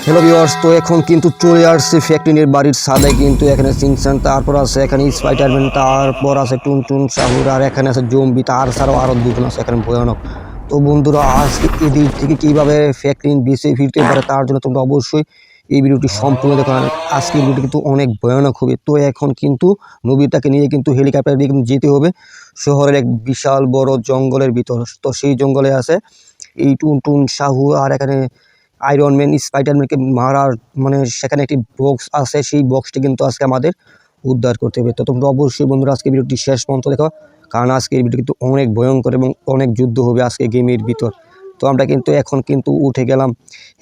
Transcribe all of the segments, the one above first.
Hello viewers, তো এখন কিন্তু চলে আসছে ফ্যাক্টরিনের বাড়ির ছাদে। কিন্তু এখানে সিনচান, তারপর আছে এখানে স্পাইডারম্যান, তারপর আছে টুনটুন সাহুর, আর এখানে আছে জম্বি, তার ছাড়াও আরও দুজন আছে এখানে ভয়ানক। তো বন্ধুরা, আজকে এদিক থেকে কীভাবে ফ্যাক্টরিন বেঁচে ফিরতে পারে তার জন্য তোমরা অবশ্যই এই ভিডিওটি সম্পূর্ণ দেখো। আর আজকের ভিডিওটি কিন্তু অনেক ভয়ানক হবে। তো এখন কিন্তু নবিতাকে নিয়ে কিন্তু হেলিকপ্টার দিয়ে কিন্তু যেতে হবে শহরের এক বিশাল বড় জঙ্গলের ভিতর। তো সেই জঙ্গলে আছে এই টুনটুন সাহু, আর এখানে আয়রন ম্যান স্পাইডারম্যানকে মারার সেখানে একটি বক্স আছে। সেই বক্সটি কিন্তু আজকে আমাদের উদ্ধার করতে হবে। তো তোমরা অবশ্যই বন্ধুরা আজকে ভিডিওটি শেষ পর্যন্ত দেখো, কারণ আজকে এই ভিডিও কিন্তু অনেক ভয়ঙ্কর এবং অনেক যুদ্ধ হবে আজকে গেমের ভিতর। তো আমরা কিন্তু এখন কিন্তু উঠে গেলাম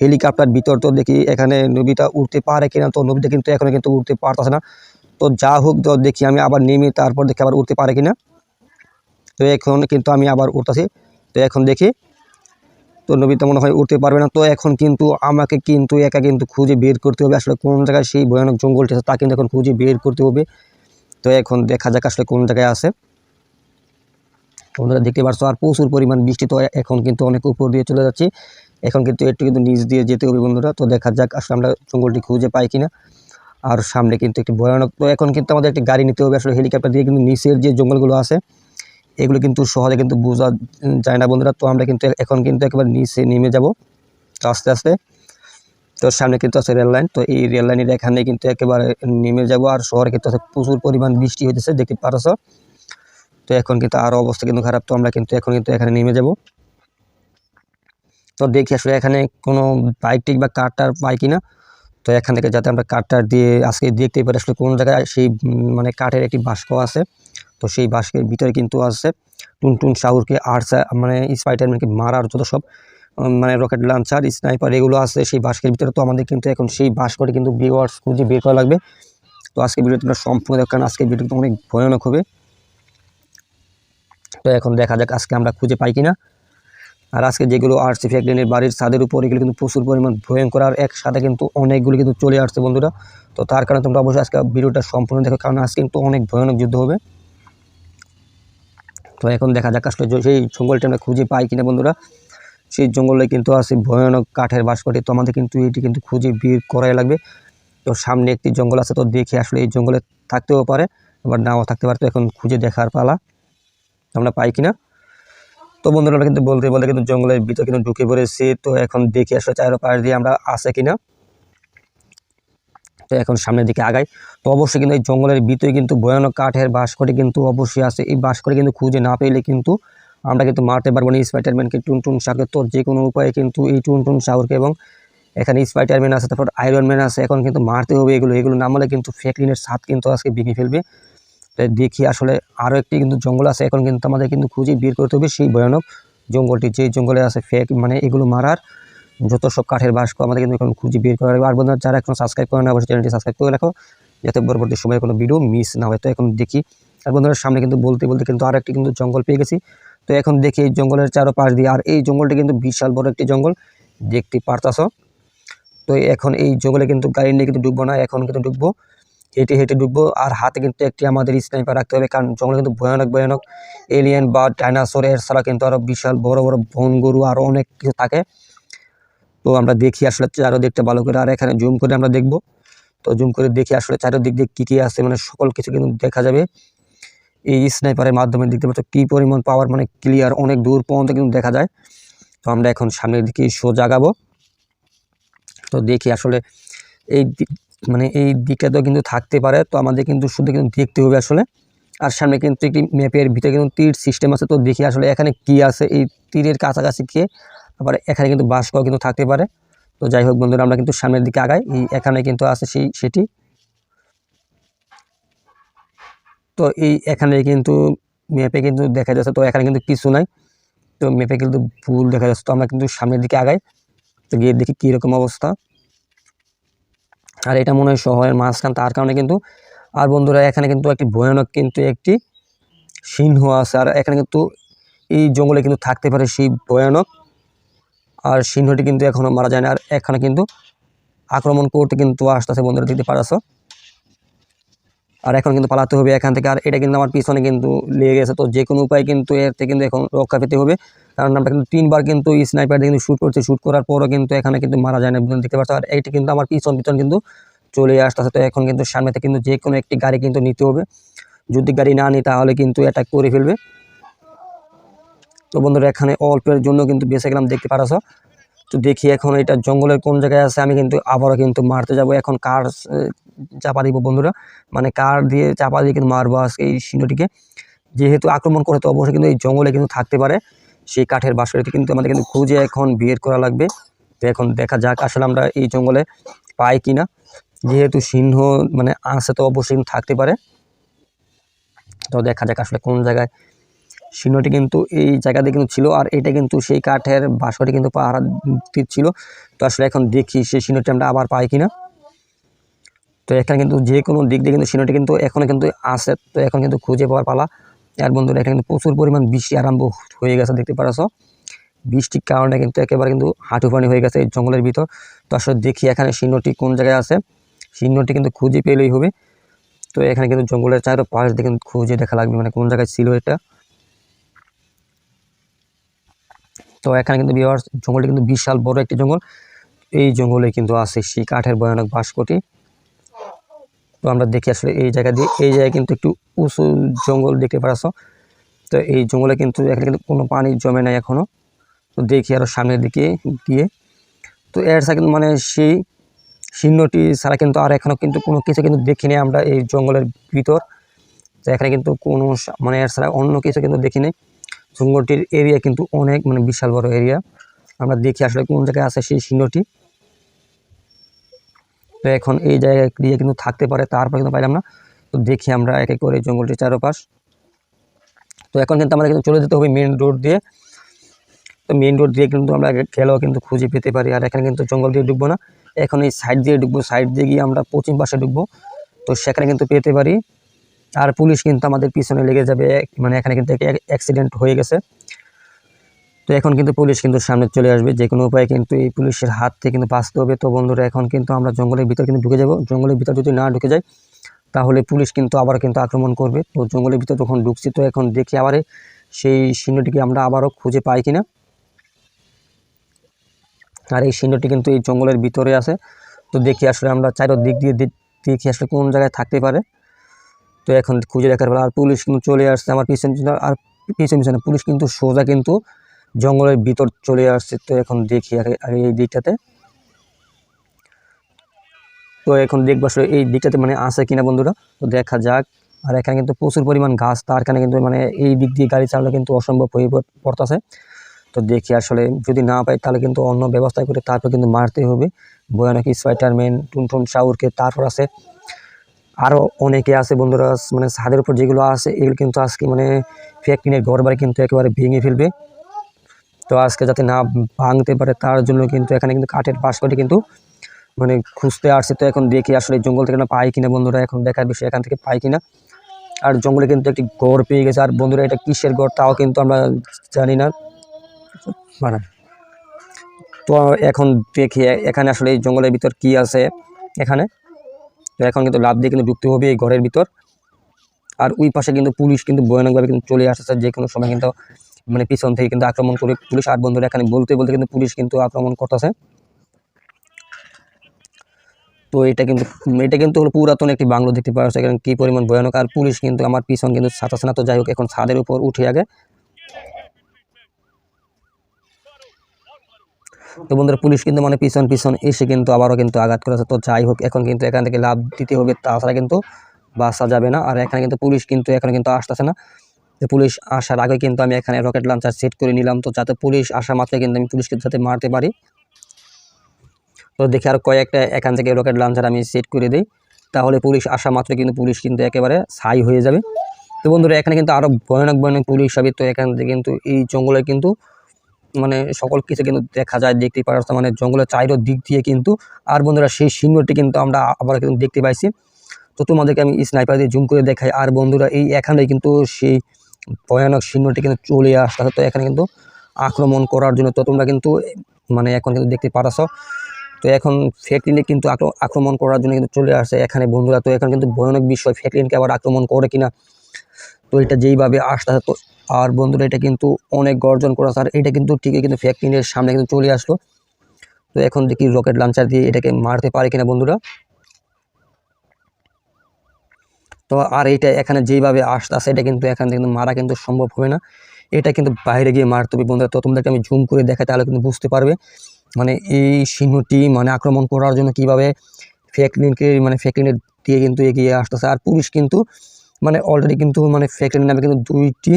হেলিকপ্টার ভিতর। তো দেখি এখানে নবিতা উঠতে পারে কিনা। তো নবিতা কিন্তু এখনো কিন্তু উঠতে পারতেছে না। তো যা হোক, তো দেখি আমি আবার নেমে তারপর দেখি আবার উঠতে পারে কিনা। তো এখন কিন্তু আমি আবার উঠতেছি। তো এখন দেখি, তো নবিতা মনে হয় উঠতে পারবে না। তো এখন কিন্তু আমাকে কিন্তু একা কিন্তু খুঁজে বের করতে হবে আসলে কোন জায়গায় সেই ভয়ানক জঙ্গলটি আছে, তা কিন্তু এখন খুঁজে বের করতে হবে। তো এখন দেখা যাক আসলে কোন জায়গায় আছে। তোমরা দেখতে পাচ্ছ আর প্রচুর পরিমাণ বৃষ্টি। তো এখন কিন্তু অনেক উপর দিয়ে চলে যাচ্ছি, এখন কিন্তু একটু কিন্তু নিচ দিয়ে যেতে হবে বন্ধুরা। তো দেখা যাক আসলে আমরা জঙ্গলটি খুঁজে পাই কিনা। আর সামনে কিন্তু একটি ভয়ানক, তো এখন কিন্তু আমাদের একটি গাড়ি নিতে হবে আসলে হেলিকপ্টার দিয়ে। কিন্তু নিচের যে জঙ্গলগুলো আছে এগুলো কিন্তু সহজে কিন্তু বোঝা যায় না বন্ধুরা। তো আমরা কিন্তু এখন কিন্তু একেবারে নিচে নেমে যাব আস্তে আস্তে। তো সামনে কিন্তু আছে রেল লাইন। তো এই রেল লাইনের এখানে কিন্তু একেবারে নেমে যাব। আর শহরে কিন্তু প্রচুর পরিমাণ বৃষ্টি হইতেছে, দেখতে পারছ। তো এখন কিন্তু আরও অবস্থা কিন্তু খারাপ। তো আমরা কিন্তু এখন কিন্তু এখানে নেমে যাব। তো দেখি আসলে এখানে কোনো বাইক টিক বা কার টার পাই কিনা। তো এখান থেকে যাতে আমরা কাঠটার দিয়ে আজকে দেখতেই পারি আসলে কোন জায়গায় সেই কাঠের একটি বাস্ক আছে। তো সেই বাস্কের ভিতরে কিন্তু আছে টুনটুন সাহুরকে আর স্পাইডারম্যানকে মারার যত সব রকেট লঞ্চার, স্নাইপার এগুলো আছে সেই বাস্কের ভিতরে। তো আমাদের কিন্তু এখন সেই বাস্কটি কিন্তু ভিউয়ার্স খুঁজে বের করা লাগবে। তো আজকে ভিডিও তোমরা সম্পূর্ণ দেখো, কারণ আজকের ভিডিও কিন্তু অনেক ভয়ানক হবে। তো এখন দেখা যাক আজকে আমরা খুঁজে পাই কিনা। আর আজকে যেগুলো আসছে ফ্যাক্টরিনের বাড়ির ছাদের উপর, এগুলো কিন্তু প্রচুর পরিমাণ ভয়ঙ্কর, আর একসাথে কিন্তু অনেকগুলো কিন্তু চলে আসছে বন্ধুরা। তো তার কারণে তোমরা অবশ্যই আজকে ভিডিওটা সম্পূর্ণ দেখো, কারণ আজকে কিন্তু অনেক ভয়ানক যুদ্ধ হবে। তো এখন দেখা যাক আসলে সেই জঙ্গলটা আমরা খুঁজে পাই কিনা বন্ধুরা। সেই জঙ্গলে কিন্তু আছে ভয়ানক কাঠের বাস্কটি। তো আমাদের কিন্তু এটি কিন্তু খুঁজে বের করাই লাগবে। তো সামনে একটি জঙ্গল আছে, তো দেখি আসলে এই জঙ্গলে থাকতেও পারে আবার নাও থাকতে পারে। তো এখন খুঁজে দেখার পালা আমরা পাই কিনা। তো বন্ধুরা আমরা কিন্তু বলতে বলতে কিন্তু জঙ্গলের ভিতরে কিন্তু ঢুকে পড়েছি। তো এখন দেখি আসলে চারপাশ দিয়ে আমরা আছে কিনা। তো এখন সামনের দিকে আগাই। তো অবশ্যই কিন্তু এই জঙ্গলের ভিতরে কিন্তু ভয়ানক কাঠের বাস্কটি কিন্তু অবশ্যই আছে। এই বাস্কটি কিন্তু খুঁজে না পেলে কিন্তু আমরা কিন্তু মারতে পারবো না স্পাইডারম্যানকে, টুনটুন সাহুরকে। তো যে কোনো উপায়ে কিন্তু এই টুনটুন সাহুরকে, এবং এখানে স্পাইডারম্যান আছে, তারপর আয়রন ম্যান আছে, এখন কিন্তু মারতে হবে এগুলো না মারলে কিন্তু ফ্যাক্টরিনের ছাদ কিন্তু আজকে ভেঙে ফেলবে। তাই দেখি আসলে আরও একটি কিন্তু জঙ্গল আছে, এখন কিন্তু আমাদের কিন্তু খুঁজে বের করতে হবে সেই ভয়ানক জঙ্গলটি, যে জঙ্গলে আছে এগুলো মারার যত সব কাঠের বাস্ক আমাদের কিন্তু এখন খুঁজে বের করা লাগবে। আর বন্ধুরা যারা এখন সাবস্ক্রাইব করে না অবশ্যই চ্যানেলটি সাবস্ক্রাইব করে রাখো, যাতে পরবর্তী সময়ে কোনো ভিডিও মিস না হয়। তো এখন দেখি, আর বন্ধুরা সামনে কিন্তু বলতে বলতে কিন্তু আর একটি কিন্তু জঙ্গল পেয়ে গেছি। তো এখন দেখি এই জঙ্গলের চারপাশ দিয়ে, আর এই জঙ্গলটি কিন্তু বিশাল বড় একটি জঙ্গল দেখতে পারতাছ। তো এখন এই জঙ্গলে কিন্তু গাড়ি নিয়ে কিন্তু ঢুকবো না, এখন কিন্তু ঢুকবো হেঁটে হেঁটে ঢুকবো। আর হাতে কিন্তু একটি আমাদের স্নাইপার রাখতে হবে, কারণ জঙ্গলে কিন্তু ভয়ানক ভয়ানক এলিয়েন বা ডাইনোসর, এর ছাড়া কিন্তু আরও বিশাল বড় বড় বন গরু আরও অনেক কিছু থাকে। তো আমরা দেখি আসলে চারদিকটা ভালো করে, আর এখানে জুম করে আমরা দেখব। তো জুম করে দেখি আসলে চারদিক দিয়ে কী কী আছে, সকল কিছু কিন্তু দেখা যাবে এই স্নাইপারের মাধ্যমে। দেখতে পাচ্ছ কী পরিমাণ পাওয়ার, ক্লিয়ার, অনেক দূর পর্যন্ত কিন্তু দেখা যায়। তো আমরা এখন সামনের দিকে সোজা আগাবো। তো দেখি আসলে এই এই দিকটা তো কিন্তু থাকতে পারে। তো আমাদের কিন্তু শুধু কিন্তু দেখতে হবে আসলে। আর সামনে কিন্তু একটি ম্যাপের ভিতরে কিন্তু তীর সিস্টেম আছে। তো দেখি আসলে এখানে কি আছে, এই তীরের কাছাকাছি গিয়ে আবার এখানে কিন্তু বাস্কও কিন্তু থাকতে পারে। তো যাই হোক বন্ধুরা, আমরা কিন্তু সামনের দিকে আগাই। এই এখানে কিন্তু আছে সেটি। তো এই এখানে কিন্তু ম্যাপে কিন্তু দেখা যাচ্ছে, তো এখানে কিন্তু কিছু নাই। তো ম্যাপে কিন্তু ভুল দেখা যাচ্ছে। তো আমরা কিন্তু সামনের দিকে আগাই, তো গিয়ে দেখি কীরকম অবস্থা। আর এটা মনে হয় শহরের মাঝখান, তার কারণে কিন্তু। আর বন্ধুরা এখানে কিন্তু একটি ভয়ানক কিন্তু একটি সিংহ আছে, আর এখানে কিন্তু এই জঙ্গলে কিন্তু থাকতে পারে সেই ভয়ানক। আর সিংহটি কিন্তু এখনো মারা যায় না, আর এখানে কিন্তু আক্রমণ করতে কিন্তু আসতেছে বন্ধুরা, দেখতে পারছো। আর এখন কিন্তু পালাতে হবে এখান থেকে। আর এটা কিন্তু আমার পিছনে কিন্তু লেগে গেছে, তো যে কোনো উপায় কিন্তু এর থেকে কিন্তু এখন রক্ষা পেতে হবে। কারণ আমরা কিন্তু 3বার কিন্তু স্নাইপার দিয়ে কিন্তু শ্যুট করছি, শ্যুট করার পরও কিন্তু এখানে কিন্তু মারা যায় না, দেখতে পাচ্ছ। আর এইটা কিন্তু আমার পিছন কিন্তু চলে আসতেছে। তো এখন কিন্তু সামনে থেকে কিন্তু যে কোনো একটি গাড়ি কিন্তু নিতে হবে, যদি গাড়ি না নিই তাহলে কিন্তু অ্যাটাক করে ফেলবে। তো বন্ধুরা এখানে অল্পের জন্য কিন্তু বেঁচে গেলাম, দেখতে পারছো। তো দেখি এখন এটা জঙ্গলের কোন জায়গায় আছে, আমি কিন্তু আবারও কিন্তু মারতে যাব। এখন কার চাপা দিব বন্ধুরা, মানে কার দিয়ে চাপা দিয়ে কিন্তু মারবো আজকে এই সিংহটিকে। যেহেতু আক্রমণ করে তো অবশ্যই কিন্তু এই জঙ্গলে কিন্তু থাকতে পারে, সেই কাঠের বাসাটি কিন্তু আমাদের কিন্তু খুঁজে এখন বের করা লাগবে। তো এখন দেখা যাক আসলে আমরা এই জঙ্গলে পাই কিনা, যেহেতু সিংহ মানে আছে তো অবশ্যই থাকতে পারে। তো দেখা যাক আসলে কোন জায়গায় সিংহটি কিন্তু এই জায়গাতে কিন্তু ছিল। আর এটা কিন্তু সেই কাঠের বাসাটি কিন্তু পাহারা ছিল। তো আসলে এখন দেখি সেই সিংহটি আমরা আবার পাই কিনা। তো এখানে কিন্তু যে কোনো দিক দিয়ে কিন্তু সিংহটি কিন্তু এখনো কিন্তু আছে, তো এখন কিন্তু খুঁজে পাওয়ার পালা। আর বন্ধুরা এখানে কিন্তু প্রচুর পরিমাণ বৃষ্টি আরম্ভ হয়ে গেছে, দেখতে পারছো। বৃষ্টির কারণে কিন্তু একেবারে কিন্তু হাঁটু পানি হয়ে গেছে এই জঙ্গলের ভিতর। তো আসলে দেখি এখানে সিংহটি কোন জায়গায় আছে, সিংহটি কিন্তু খুঁজে পেলেই হবে। তো এখানে কিন্তু জঙ্গলের চারপাশ দিয়ে কিন্তু খুঁজে দেখা লাগবে, মানে কোন জায়গায় ছিল এটা। তো এখানে কিন্তু ভিউয়ার্স জঙ্গলটি কিন্তু বিশাল বড় একটি জঙ্গল, এই জঙ্গলে কিন্তু আছে সেই কাঠের ভয়ানক বাসকটি। তো আমরা দেখি আসলে এই জায়গায় কিন্তু একটু উঁচু জঙ্গল দেখতে পাচ্ছ। তো এই জঙ্গলে কিন্তু এখানে কিন্তু কোনো পানি জমে নাই এখনো। তো দেখি আরও সামনের দিকে গিয়ে, তো এর সাথে মানে সেই সিংহটি ছাড়া কিন্তু আর এখনও কিন্তু কোনো কিছু কিন্তু দেখিনি আমরা এই জঙ্গলের ভিতর। তো এখানে কিন্তু কোনো মানে এর ছাড়া অন্য কিছু কিন্তু দেখিনি। জঙ্গলটির এরিয়া কিন্তু অনেক মানে বিশাল বড় এরিয়া। আমরা দেখি আসলে কোন জায়গায় আছে সেই সিংহটি। তো এখন এই জায়গায় দিয়ে কিন্তু থাকতে পারে, তারপর কিন্তু পাইলাম না। তো দেখি আমরা এক এক করে জঙ্গলটির চারপাশ। তো এখন কিন্তু আমাদের কিন্তু চলে যেতে হবে মেন রোড দিয়ে। তো মেন রোড দিয়ে কিন্তু আমরা গেলেও কিন্তু খুঁজে পেতে পারি। আর এখানে কিন্তু জঙ্গল দিয়ে ঢুকবো না, এখন এই সাইড দিয়ে ঢুকবো, সাইড দিয়ে গিয়ে আমরা পশ্চিম পাশে ঢুকবো, তো সেখানে কিন্তু পেতে পারি। আর পুলিশ কিন্তু আমাদের পিছনে লেগে যাবে, মানে এখানে কিন্তু অ্যাক্সিডেন্ট হয়ে গেছে। তো এখন কিন্তু পুলিশ কিন্তু সামনে চলে আসবে, যে কোনো উপায়ে কিন্তু এই পুলিশের হাত থেকে কিন্তু বাঁচতে হবে। তো বন্ধুরা এখন কিন্তু আমরা জঙ্গলের ভিতর কিন্তু ঢুকে যাব। জঙ্গলের ভিতর যদি না ঢুকে যাই তাহলে পুলিশ কিন্তু আবার কিন্তু আক্রমণ করবে। তো জঙ্গলের ভিতর যখন ঢুকছি, তো এখন দেখি আবার সেই সিংহটিকে আমরা আবারও খুঁজে পাই কিনা। আর এই সিংহটি কিন্তু এই জঙ্গলের ভিতরে আছে। তো দেখি আসলে আমরা চারদিক দিয়ে দেখি আসলে কোন জায়গায় থাকতে পারে। তো এখন খুঁজে দেখার বেলা। আর পুলিশ কিন্তু চলে আসছে আমার পিছনে, আর পিছনে পুলিশ কিন্তু সোজা কিন্তু জঙ্গলের ভিতর চলে আসছে। তো এখন দেখি আগে এই দিকটাতে, তো এখন দেখবো আসলে এই দিকটাতে মানে আছে কিনা বন্ধুরা। তো দেখা যাক। আর এখানে কিন্তু প্রচুর পরিমাণ গাছ, তার কারণে কিন্তু মানে এই দিক দিয়ে গাড়ি চালানো কিন্তু অসম্ভব হয়ে পড়তেছে। তো দেখি আসলে যদি না পাই তাহলে কিন্তু অন্য ব্যবস্থা করে তারপর কিন্তু মারতে হবে ভয়ানক স্পাইডারম্যান, টুনটুন শাউরকে। তারপর আছে আরও অনেকে আছে বন্ধুরা, মানে ছাদের উপর যেগুলো আছে এগুলো কিন্তু আজকে মানে ফ্যাক্টরির ঘর বাড়ি কিন্তু একেবারে ভেঙে ফেলবে। তো আজকে যাতে না ভাঙতে পারে তার জন্য কিন্তু এখানে কিন্তু কাঠের বাসকটি কিন্তু মানে খুঁজতে আসছে। তো এখন দেখি আসলে জঙ্গল থেকে না পাই কিনা বন্ধুরা, এখন দেখার বিষয় এখান থেকে পাই কিনা। আর জঙ্গলে কিন্তু একটি গড় পেয়ে গেছে। আর বন্ধুরা এটা কিসের গড় তাও কিন্তু আমরা জানি না। মানে তো এখন দেখি এখানে আসলে এই জঙ্গলের ভিতর কি আছে এখানে। তো এখন কিন্তু লাফ দিয়ে কিন্তু ঢুকতে হবে এই ঘরের ভিতর। আর ওই পাশে কিন্তু পুলিশ কিন্তু ভয়ানকভাবে কিন্তু চলে আসছে, যে কোনো সময় কিন্তু মানে পিছন থেকে কিন্তু আক্রমণ করে পুলিশ। আর বন্ধুরা এখানে বলতে বলতে কিন্তু পুলিশ কিন্তু আক্রমণ করতেছে। তো এটা কিন্তু হলো পুরাতন একটি বাংলো, দেখতে পাওয়া যাচ্ছে এখানে কি পরিমাণ ভয়ানক। আর পুলিশ কিন্তু আমার পিছন কিন্তু ছাতাছে না। তো যাই হোক এখন ছাদের উপর উঠে আগে। তো বন্ধুরা পুলিশ কিন্তু মানে পিছন এসে কিন্তু আবারও কিন্তু আঘাত করেছে। তো যাই হোক এখন কিন্তু এখান থেকে লাভ দিতে হবে, তাছাড়া কিন্তু বাঁচা যাবে না। আর এখানে কিন্তু পুলিশ কিন্তু এখানে কিন্তু আসতেছে না। তো পুলিশ আসার আগে কিন্তু আমি এখানে রকেট লঞ্চার সেট করে নিলাম, তো যাতে পুলিশ আসা মাত্র কিন্তু আমি পুলিশকে যাতে মারতে পারি। তো দেখি আর কয়েকটা এখান থেকে রকেট লঞ্চার আমি সেট করে দিই, তাহলে পুলিশ আসা মাত্র কিন্তু পুলিশ কিন্তু একেবারে ছাই হয়ে যাবে। তো বন্ধুরা এখানে কিন্তু আরও ভয়ানক পুলিশ হবে। তো এখান থেকে কিন্তু এই জঙ্গলে কিন্তু মানে সকল কিছু কিন্তু দেখা যায়, দেখতে পাচ্ছ মানে জঙ্গলের চাইরো দিক দিয়ে কিন্তু। আর বন্ধুরা সেই সিংহটি কিন্তু আমরা আবার কিন্তু দেখতে পাইছি। তো তোমাদেরকে আমি স্নাইপার দিয়ে জুম করে দেখাই। আর বন্ধুরা এই এখানে কিন্তু সেই ভয়ানক সিংহটি কিন্তু চলে আসতে, তো এখানে কিন্তু আক্রমণ করার জন্য। তো তোমরা কিন্তু মানে এখন কিন্তু দেখতে পারছ তো এখন ফ্র্যাঙ্কলিনে কিন্তু আক্রমণ করার জন্য কিন্তু চলে আসছে এখানে বন্ধুরা। তো এখন কিন্তু ভয়ানক বিষয়, ফ্র্যাঙ্কলিনকে আবার আক্রমণ করে কিনা। তো এটা যেইভাবে আসতে তো, আর বন্ধুরা এটা কিন্তু অনেক গর্জন করা, আর এটা কিন্তু ঠিকই কিন্তু ফ্র্যাঙ্কলিনের সামনে কিন্তু চলে আসলো। তো এখন দেখি রকেট লঞ্চার দিয়ে এটাকে মারতে পারে কিনা বন্ধুরা। তো আর এটা এখানে যেইভাবে আসতে এটা কিন্তু এখান থেকে কিন্তু মারা কিন্তু সম্ভব হবে না, এটা কিন্তু বাইরে গিয়ে মারতে হবে বন্ধুরা। তো তোমাদেরকে আমি জুম করে দেখাই, তাহলে কিন্তু বুঝতে পারবে মানে এই সিংহটি মানে আক্রমণ করার জন্য কিভাবে ফ্র্যাঙ্কলিনের দিয়ে কিন্তু এগিয়ে আসতেছে। আর পুলিশ কিন্তু মানে অলরেডি কিন্তু মানে ফ্র্যাঙ্কলিন নামে কিন্তু 2টি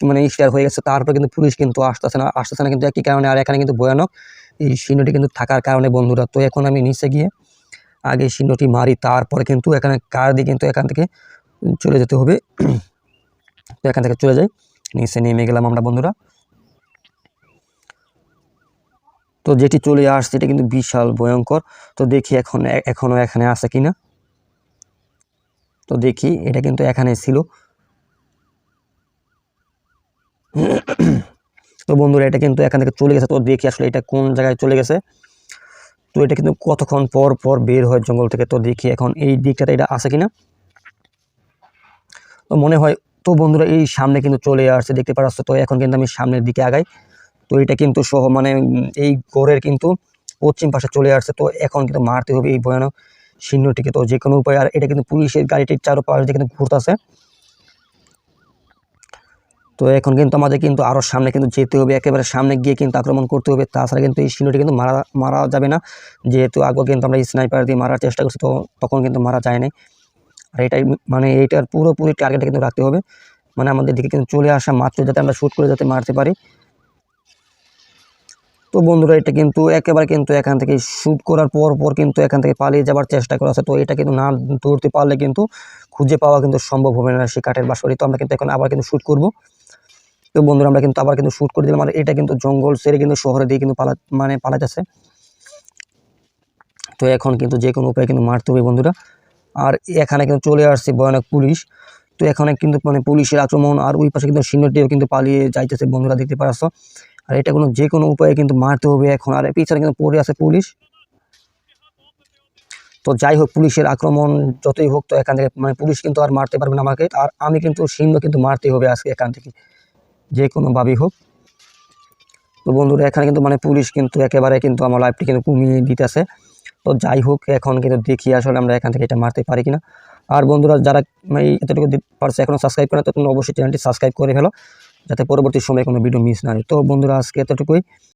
মানে স্টার হয়ে গেছে, তারপরে কিন্তু পুলিশ কিন্তু আসতেছে না কিন্তু একই কারণে। আর এখানে কিন্তু ভয়ানক এই সিংহটি কিন্তু থাকার কারণে বন্ধুরা। তো এখন আমি নিচে গিয়ে আগে সিংহটি মারি, তারপরে কিন্তু এখানে কার দিয়ে কিন্তু এখান থেকে চলে যেতে হবে। তো এখান থেকে চলে যাই, নিচে নেমে গেলাম আমরা বন্ধুরা। তো যেটি চলে আসছে এটা কিন্তু বিশাল ভয়ঙ্কর। তো দেখি এখনো এখানে আছে কিনা। তো দেখি এটা কিন্তু এখানে ছিল। তো বন্ধুরা এটা কিন্তু এখান থেকে চলে গেছে। তো দেখি আসলে এটা কোন জায়গায় চলে গেছে। তো এটা কিন্তু কতক্ষণ পর পর বের হয় জঙ্গল থেকে। তো দেখি এখন এই দিকটাতে এটা আছে কিনা। তো মনে হয়, তো বন্ধুরা এই সামনে কিন্তু চলে আসছে, দেখতে পাচ্ছ। তো এখন কিন্তু আমি সামনের দিকে আগাই। তো এটা কিন্তু সহ মানে এই ঘরের কিন্তু পশ্চিম পাশে চলে আসছে। তো এখন কিন্তু মারতে হবে এই ভয়ানক সিংহটিকে, তো যে কোনো উপায়। আর এটা কিন্তু পুলিশের গাড়িটির চারপাশ দিয়ে কিন্তু ঘুরতেছে। তো এখন কিন্তু আমাদের কিন্তু আরও সামনে কিন্তু যেতে হবে, একেবারে সামনে গিয়ে কিন্তু আক্রমণ করতে হবে, তাছাড়া কিন্তু এই সিংহটি কিন্তু মারা যাবে না। যেহেতু আগে কিন্তু আমরা স্নাইপার দিয়ে মারার চেষ্টা করছি, তো তখন কিন্তু মারা যায় না। আর এটাই মানে এইটার পুরোপুরি টার্গেটে কিন্তু রাখতে হবে, মানে আমাদের দিকে কিন্তু চলে আসা মাত্র যাতে আমরা শ্যুট করে যাতে মারতে পারি। তো বন্ধুরা এটা কিন্তু একেবারে কিন্তু এখান থেকে শ্যুট করার পর কিন্তু এখান থেকে পালিয়ে যাওয়ার চেষ্টা করা আছে। তো এটা কিন্তু না ধরতে পারলে কিন্তু খুঁজে পাওয়া কিন্তু সম্ভব হবে না সেই কাঠের বাঁশবাড়ি। তো আমরা কিন্তু এখন আবার কিন্তু শ্যুট করব। তো বন্ধুরা আমরা কিন্তু আবার কিন্তু শ্যুট করে দিলাম। আর এটা কিন্তু জঙ্গল ছেড়ে কিন্তু শহরে দিয়ে কিন্তু পালা যাচ্ছে। তো এখন কিন্তু যে কোনো উপায়ে কিন্তু মারতে হবে বন্ধুরা। আর এখানে কিন্তু চলে আসছে ভয়ানক পুলিশ। তো এখানে কিন্তু মানে পুলিশের আক্রমণ, আর ওই পাশে কিন্তু সিংহটিও কিন্তু পালিয়ে যাইতেছে বন্ধুরা, দেখতে পাচ্ছ। আর এটা যে কোনো উপায়ে কিন্তু মারতে হবে এখন। আর পিছনে কিন্তু পড়ে আছে পুলিশ। তো যাই হোক, পুলিশের আক্রমণ যতই হোক, তো এখান থেকে মানে পুলিশ কিন্তু আর মারতে পারবে না আমাকে। আর আমি কিন্তু সিংহ কিন্তু মারতেই হবে আজকে এখান থেকে, যে কোনোভাবেই হোক। তো বন্ধুরা এখানে কিন্তু মানে পুলিশ কিন্তু একেবারে কিন্তু আমার লাইফটি কিন্তু কমিয়ে দিতেছে। তো যাই হোক, এখন কিন্তু দেখি আসলে আমরা এখান থেকে এটা মারতে পারি কিনা। আর বন্ধুরা যারা এতটুকু পারছে এখনো সাবস্ক্রাইব করে না, তো তোমরা অবশ্যই চ্যানেলটি সাবস্ক্রাইব করে ফেলো, যাতে পরবর্তী সময়ে কোনো ভিডিও মিস না হয়। তো বন্ধুরা আজকে এতটুকুই।